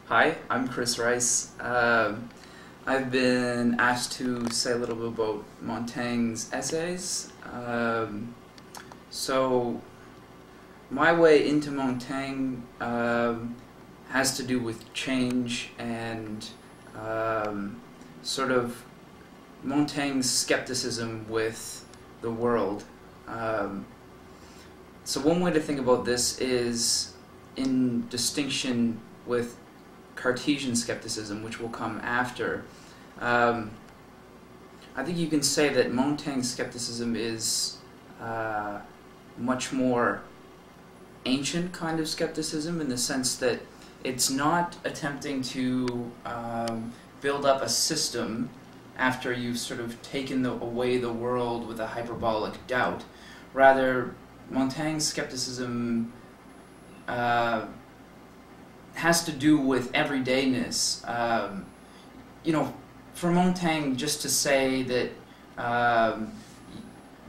Hi, I'm Chris Rice. I've been asked to say a little bit about Montaigne's essays. So, my way into Montaigne has to do with change and sort of Montaigne's skepticism with the world. So one way to think about this is in distinction with Cartesian skepticism, which will come after. I think you can say that Montaigne's skepticism is much more ancient kind of skepticism, in the sense that it's not attempting to build up a system after you've sort of taken away the world with a hyperbolic doubt. Rather, Montaigne's skepticism has to do with everydayness. For Montaigne, just to say that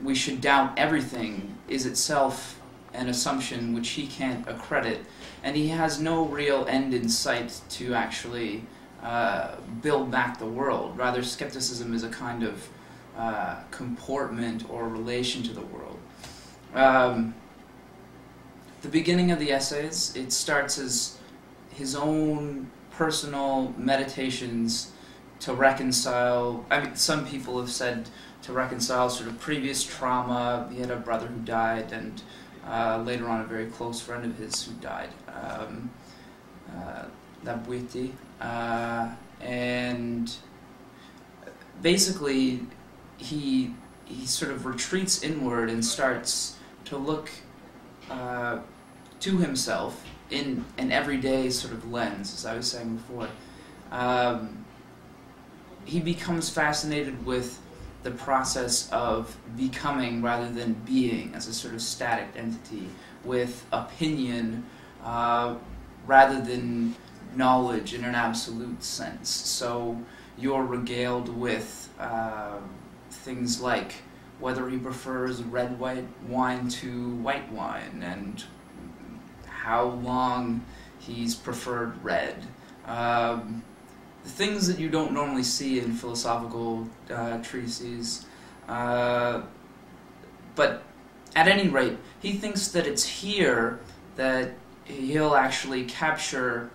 we should doubt everything is itself an assumption which he can't accredit, and he has no real end in sight to actually build back the world. Rather, skepticism is a kind of comportment or relation to the world. The beginning of the essays, it starts as his own personal meditations to reconcile, some people have said to reconcile sort of previous trauma. He had a brother who died, and later on a very close friend of his who died, Labouiti. And basically he sort of retreats inward and starts to look to himself in an everyday sort of lens, as I was saying before. He becomes fascinated with the process of becoming rather than being as a sort of static entity, with opinion rather than knowledge in an absolute sense. So you're regaled with things like whether he prefers red wine to white wine, and how long he's preferred red. Things that you don't normally see in philosophical treatises. But at any rate, he thinks that it's here that he'll actually capture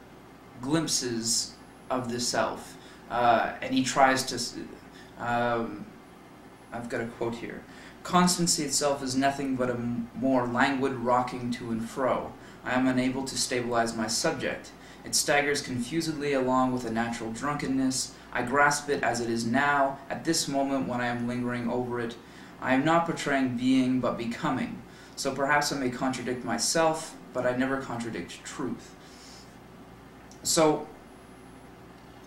glimpses of the self. And he tries to... I've got a quote here. "Constancy itself is nothing but a more languid rocking to and fro. I am unable to stabilize my subject. It staggers confusedly along with a natural drunkenness. I grasp it as it is now, at this moment when I am lingering over it. I am not portraying being, but becoming. So perhaps I may contradict myself, but I never contradict truth." So,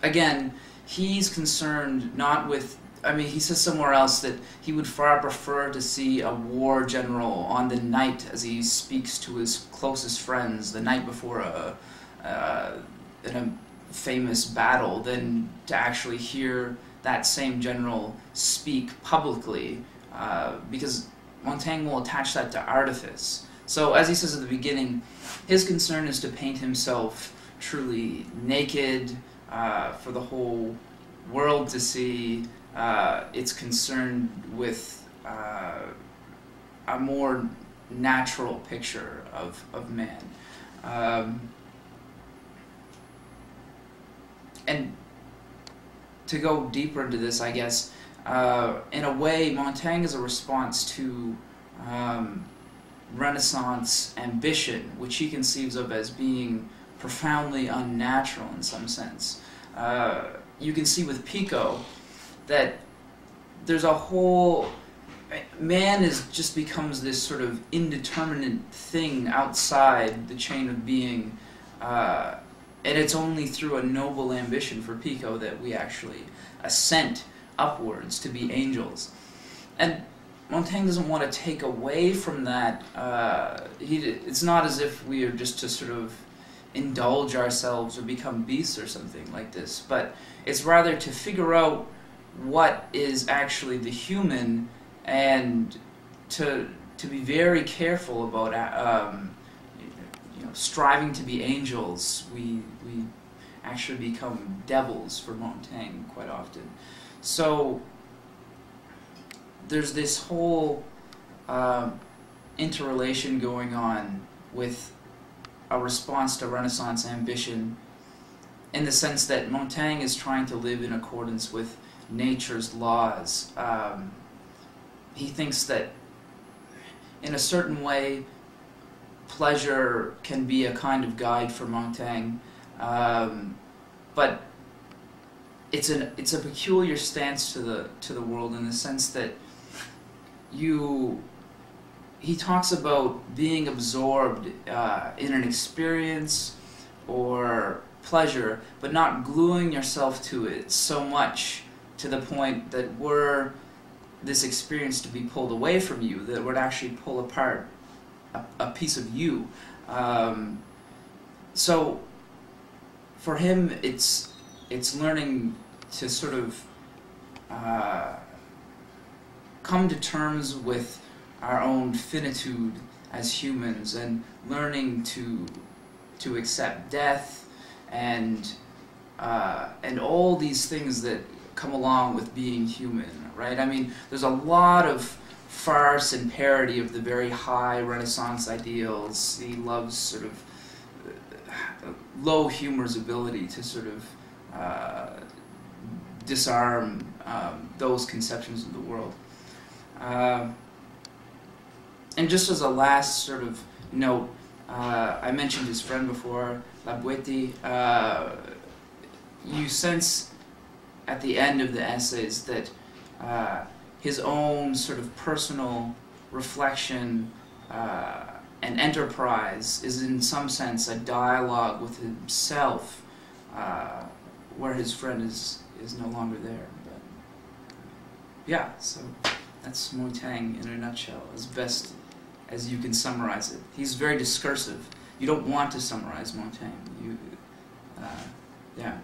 again, he's concerned not with... he says somewhere else that he would far prefer to see a war general on the night, as he speaks to his closest friends the night before in a famous battle, than to actually hear that same general speak publicly, because Montaigne will attach that to artifice. So, as he says at the beginning, his concern is to paint himself truly naked for the whole world to see. It's concerned with a more natural picture of man. And to go deeper into this, I guess, in a way, Montaigne is a response to Renaissance ambition, which he conceives of as being profoundly unnatural in some sense. You can see with Pico that there's a whole... man just becomes this sort of indeterminate thing outside the chain of being, and it's only through a noble ambition for Pico that we actually ascent upwards to be angels. And Montaigne doesn't want to take away from that. It's not as if we are just to sort of indulge ourselves or become beasts or something like this, but it's rather to figure out what is actually the human, and to be very careful about striving to be angels. We actually become devils for Montaigne quite often. So there's this whole interrelation going on with a response to Renaissance ambition, in the sense that Montaigne is trying to live in accordance with nature's laws. He thinks that in a certain way pleasure can be a kind of guide for Montaigne, but it's a peculiar stance to the world, in the sense that he talks about being absorbed in an experience or pleasure, but not gluing yourself to it so much to the point that were this experience to be pulled away from you, that it would actually pull apart a piece of you. So for him, it's learning to sort of come to terms with our own finitude as humans, and learning to accept death and all these things that come along with being human, right? I mean, there's a lot of farce and parody of the very high Renaissance ideals. He loves sort of low humor's ability to sort of disarm those conceptions of the world. And just as a last sort of note, I mentioned his friend before, La Boétie. You sense at the end of the essays that his own sort of personal reflection and enterprise is in some sense a dialogue with himself, where his friend is no longer there. But yeah, so that's Montaigne in a nutshell, as best as you can summarize it. He's very discursive. You don't want to summarize Montaigne. Yeah.